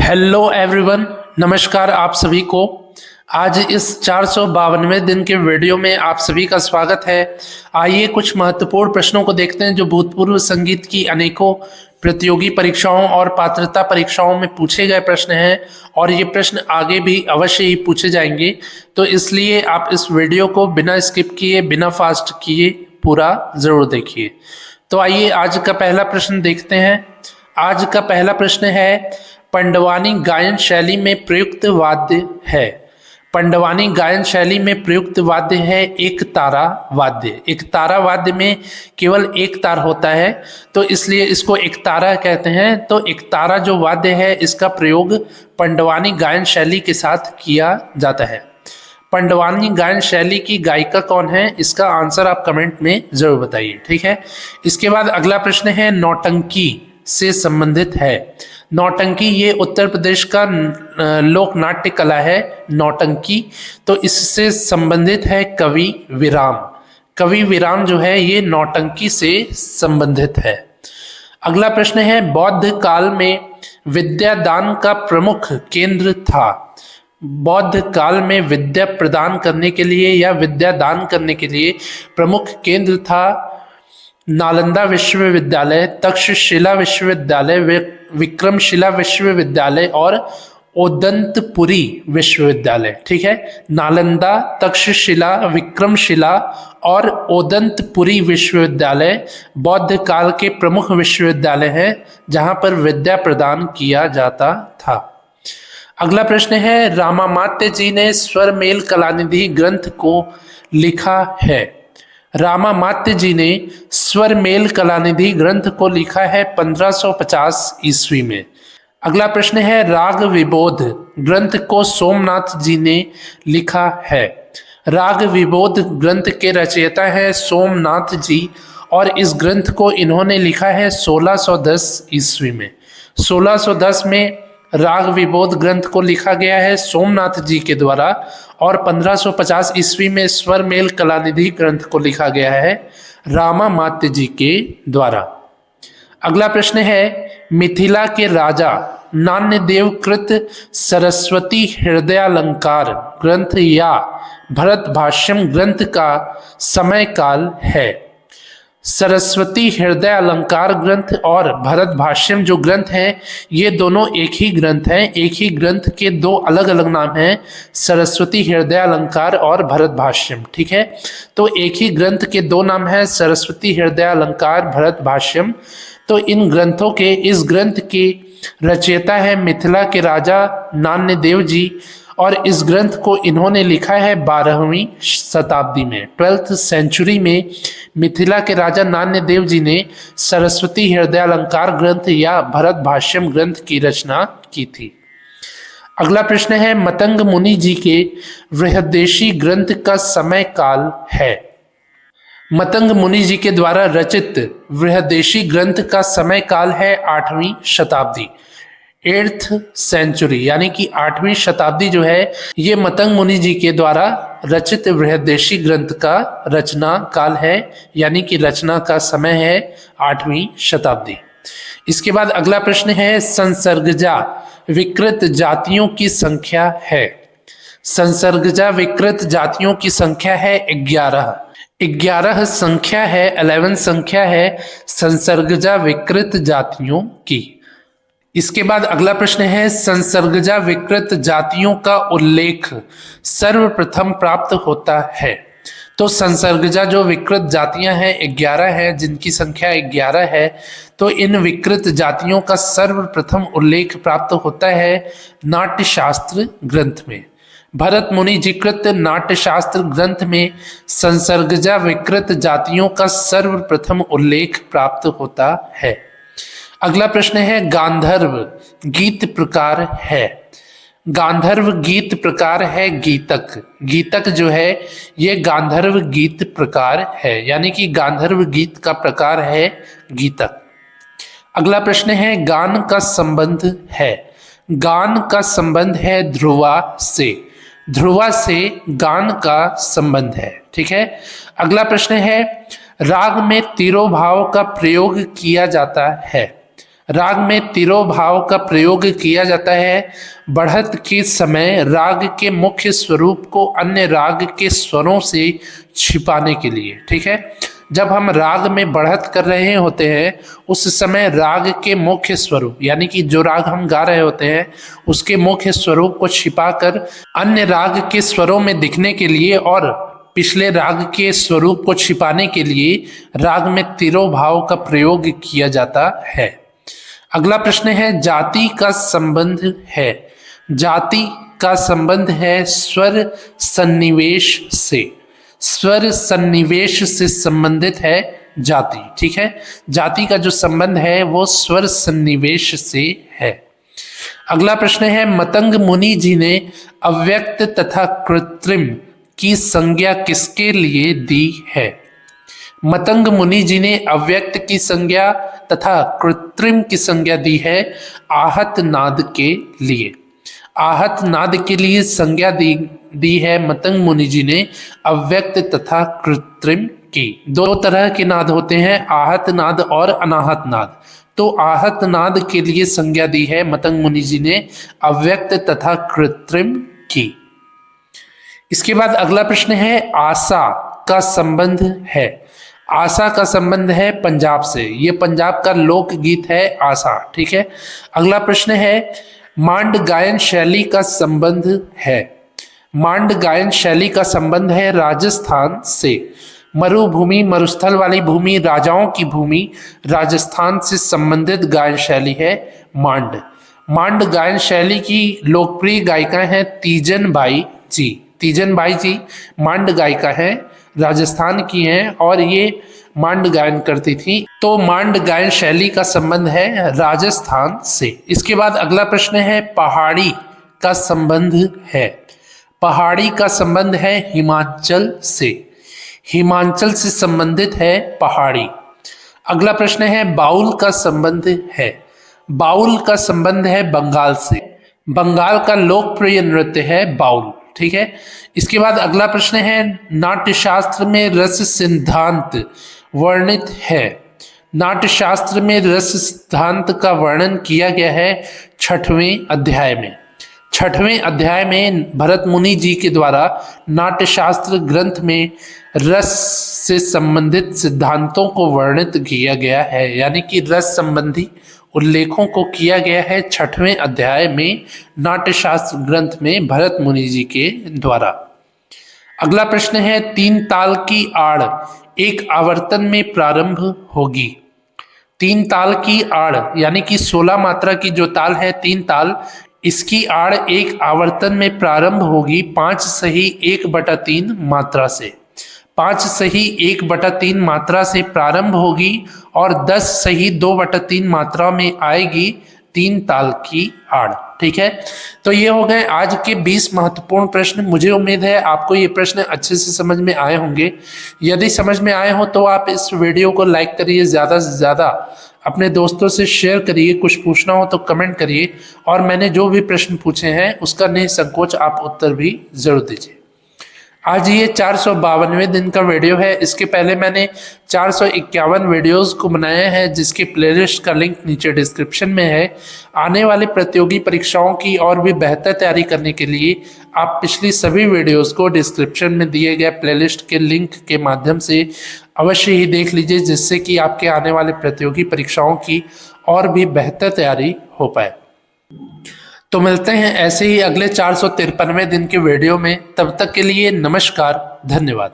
Hello everyone, नमस्कार आप सभी को। आज इस 452वें दिन के वीडियो में आप सभी का स्वागत है। आइए कुछ महत्वपूर्ण प्रश्नों को देखते हैं जो भूतपूर्व संगीत की अनेकों प्रतियोगी परीक्षाओं और पात्रता परीक्षाओं में पूछे गए प्रश्न हैं और ये प्रश्न आगे भी अवश्य ही पूछे जाएंगे। तो इसलिए आप इस वीडियो को बिना स्किप किए, बिना फास्ट किए पूरा जरूर देखिए। तो आइए आज का पहला प्रश्न देखते हैं। आज का पहला प्रश्न है, पंडवानी गायन शैली में प्रयुक्त वाद्य है। पंडवानी गायन शैली में प्रयुक्त वाद्य है एक तारा वाद्य। एक तारा वाद्य में केवल एक तार होता है, तो इसलिए इसको एक तारा कहते हैं। तो एक तारा जो वाद्य है इसका प्रयोग पंडवानी गायन शैली के साथ किया जाता है। पंडवानी गायन शैली की गायिका कौन है, इसका आंसर आप कमेंट में जरूर बताइए, ठीक है। इसके बाद अगला प्रश्न है, नौटंकी से संबंधित है। नौटंकी ये उत्तर प्रदेश का लोक नाट्य कला है नौटंकी। तो इससे संबंधित है कवि विराम। कवि विराम जो है ये नौटंकी से संबंधित है। अगला प्रश्न है, बौद्ध काल में विद्यादान का प्रमुख केंद्र था। बौद्ध काल में विद्या प्रदान करने के लिए या विद्यादान करने के लिए प्रमुख केंद्र था नालंदा विश्वविद्यालय, तक्षशिला विश्वविद्यालय, विक्रमशिला विश्वविद्यालय और ओदंतपुरी विश्वविद्यालय, ठीक है। नालंदा, तक्षशिला, विक्रमशिला और ओदंतपुरी विश्वविद्यालय बौद्ध काल के प्रमुख विश्वविद्यालय हैं जहां पर विद्या प्रदान किया जाता था। अगला प्रश्न है, रामामात्य जी ने स्वरमेल कलानिधि ग्रंथ को लिखा है। रामामात्य जी ने स्वरमेल कलानिधि ग्रंथ को लिखा है 1550 ईस्वी में। अगला प्रश्न है, राग विबोध ग्रंथ को सोमनाथ जी ने लिखा है। राग विबोध ग्रंथ के रचयिता है सोमनाथ जी और इस ग्रंथ को इन्होंने लिखा है 1610 ईस्वी में। 1610 में राग विबोध ग्रंथ को लिखा गया है सोमनाथ जी के द्वारा और 1550 ईस्वी में स्वरमेल कलानिधि ग्रंथ को लिखा गया है रामामात्य जी के द्वारा। अगला प्रश्न है, मिथिला के राजा नान्यदेव कृत सरस्वती हृदयालंकार ग्रंथ या भरत भाष्यम ग्रंथ का समय काल है। सरस्वती हृदय अलंकार ग्रंथ और भरत भाष्यम जो ग्रंथ हैं ये दोनों एक ही ग्रंथ हैं। एक ही ग्रंथ के दो अलग अलग नाम हैं, सरस्वती हृदय अलंकार और भरत भाष्यम, ठीक है। तो एक ही ग्रंथ के दो नाम हैं, सरस्वती हृदय अलंकार, भरत भाष्यम। तो इन ग्रंथों के इस ग्रंथ के रचयिता है मिथिला के राजा नान्यदेव जी और इस ग्रंथ को इन्होंने लिखा है 12वीं शताब्दी में, 12th सेंचुरी में मिथिला के राजा नान्यदेव जी ने सरस्वती हृदयालंकार ग्रंथ या भरत भाष्यम ग्रंथ की रचना की थी। अगला प्रश्न है, मतंग मुनि जी के बृहदेशी ग्रंथ का समय काल है। मतंग मुनि जी के द्वारा रचित बृहदेशी ग्रंथ का समय काल है 8वीं शताब्दी, 8th सेंचुरी, यानी कि 8वीं शताब्दी जो है ये मतंग मुनि जी के द्वारा रचित बृहदेशी ग्रंथ का रचना काल है, यानी कि रचना का समय है 8वीं शताब्दी। इसके बाद अगला प्रश्न है, संसर्गजा विकृत जातियों की संख्या है। संसर्गजा विकृत जातियों की संख्या है 11 संख्या है, 11 संख्या है संसर्गजा विकृत जातियों की। इसके बाद अगला प्रश्न है, संसर्गजा विकृत जातियों का उल्लेख सर्वप्रथम प्राप्त होता है। तो संसर्गजा जो विकृत जातियां हैं 11 हैं, जिनकी संख्या 11 है। तो इन विकृत जातियों का सर्वप्रथम उल्लेख प्राप्त होता है नाट्यशास्त्र ग्रंथ में। भरत मुनि जी कृत नाट्यशास्त्र ग्रंथ में संसर्गजा विकृत जातियों का सर्वप्रथम उल्लेख प्राप्त होता है। अगला प्रश्न है, गांधर्व गीत प्रकार है। गांधर्व गीत प्रकार है गीतक। गीतक जो है ये गांधर्व गीत प्रकार है, यानी कि गांधर्व गीत का प्रकार है गीतक। अगला प्रश्न है, गान का संबंध है। गान का संबंध है ध्रुवा से। ध्रुवा से गान का संबंध है, ठीक है। अगला प्रश्न है, राग में तिरोभाव का प्रयोग किया जाता है। राग में तिरोभाव का प्रयोग किया जाता है बढ़त के समय राग के मुख्य स्वरूप को अन्य राग के स्वरों से छिपाने के लिए। ठीक है, जब हम राग में बढ़त कर रहे होते हैं उस समय राग के मुख्य स्वरूप यानी कि जो राग हम गा रहे होते हैं उसके मुख्य स्वरूप को छिपाकर अन्य राग के स्वरों में दिखने के लिए और पिछले राग के स्वरूप को छिपाने के लिए राग में तिरोभाव का प्रयोग किया जाता है। अगला प्रश्न है जाति का संबंध है। जाति का संबंध है स्वर सन्निवेश से। स्वर सन्निवेश से संबंधित है जाति। ठीक है, जाति का जो संबंध है वो स्वर सन्निवेश से है। अगला प्रश्न है मतंग मुनि जी ने अव्यक्त तथा कृत्रिम की संज्ञा किसके लिए दी है? मतंग मुनि जी ने अव्यक्त की संज्ञा तथा कृत्रिम की संज्ञा दी है आहत नाद के लिए। आहत नाद के लिए संज्ञा दी है मतंग मुनि जी ने अव्यक्त तथा कृत्रिम की। दो तरह के नाद होते हैं, आहत नाद और अनाहत नाद। तो आहत नाद के लिए संज्ञा दी है मतंग मुनि जी ने अव्यक्त तथा कृत्रिम की। इसके बाद अगला प्रश्न है आशा का संबंध है। आशा का संबंध है पंजाब से। ये पंजाब का लोकगीत है आशा। ठीक है, अगला प्रश्न है मांड गायन शैली का संबंध है। मांड गायन शैली का संबंध है राजस्थान से। मरुभूमि मरुस्थल वाली भूमि राजाओं की भूमि राजस्थान से संबंधित गायन शैली है मांड। मांड गायन शैली की लोकप्रिय गायिका हैं तीजन बाई जी। तीजन बाई जी मांड गायिका हैं, राजस्थान की हैं और ये मांड गायन करती थी। तो मांड गायन शैली का संबंध है राजस्थान से। इसके बाद अगला प्रश्न है पहाड़ी का संबंध है। पहाड़ी का संबंध है हिमाचल से। हिमाचल से संबंधित है पहाड़ी। अगला प्रश्न है बाउल का संबंध है। बाउल का संबंध है बंगाल से। बंगाल का लोकप्रिय नृत्य है बाउल। ठीक है, इसके बाद अगला प्रश्न है नाट्यशास्त्र में रस सिद्धांत वर्णित है। नाट्यशास्त्र में रस सिद्धांत का वर्णन किया गया है 6वें अध्याय में। 6वें अध्याय में भरत मुनि जी के द्वारा नाट्यशास्त्र ग्रंथ में रस से संबंधित सिद्धांतों को वर्णित किया गया है, यानी कि रस संबंधी उल्लेखों को किया गया है 6वें अध्याय में नाट्यशास्त्र ग्रंथ में भरत मुनि जी के द्वारा। अगला प्रश्न है 3 ताल की आड़ एक आवर्तन में प्रारंभ होगी। 3 ताल की आड़ यानी कि 16 मात्रा की जो ताल है 3 ताल, इसकी आड़ एक आवर्तन में प्रारंभ होगी 5 सही 1/3 मात्रा से। 5 सही 1/3 मात्रा से प्रारंभ होगी और 10 सही 2/3 मात्रा में आएगी 3 ताल की आड़। ठीक है, तो ये हो गए आज के 20 महत्वपूर्ण प्रश्न। मुझे उम्मीद है आपको ये प्रश्न अच्छे से समझ में आए होंगे। यदि समझ में आए हो तो आप इस वीडियो को लाइक करिए, ज़्यादा से ज़्यादा अपने दोस्तों से शेयर करिए। कुछ पूछना हो तो कमेंट करिए और मैंने जो भी प्रश्न पूछे हैं उसका निसंकोच आप उत्तर भी जरूर दीजिए। आज ये 452वें दिन का वीडियो है। इसके पहले मैंने 451 वीडियोस को बनाया है जिसकी प्लेलिस्ट का लिंक नीचे डिस्क्रिप्शन में है। आने वाले प्रतियोगी परीक्षाओं की और भी बेहतर तैयारी करने के लिए आप पिछली सभी वीडियोस को डिस्क्रिप्शन में दिए गए प्लेलिस्ट के लिंक के माध्यम से अवश्य ही देख लीजिए, जिससे कि आपके आने वाले प्रतियोगी परीक्षाओं की और भी बेहतर तैयारी हो पाए। तो मिलते हैं ऐसे ही अगले 453वें दिन के वीडियो में। तब तक के लिए नमस्कार, धन्यवाद।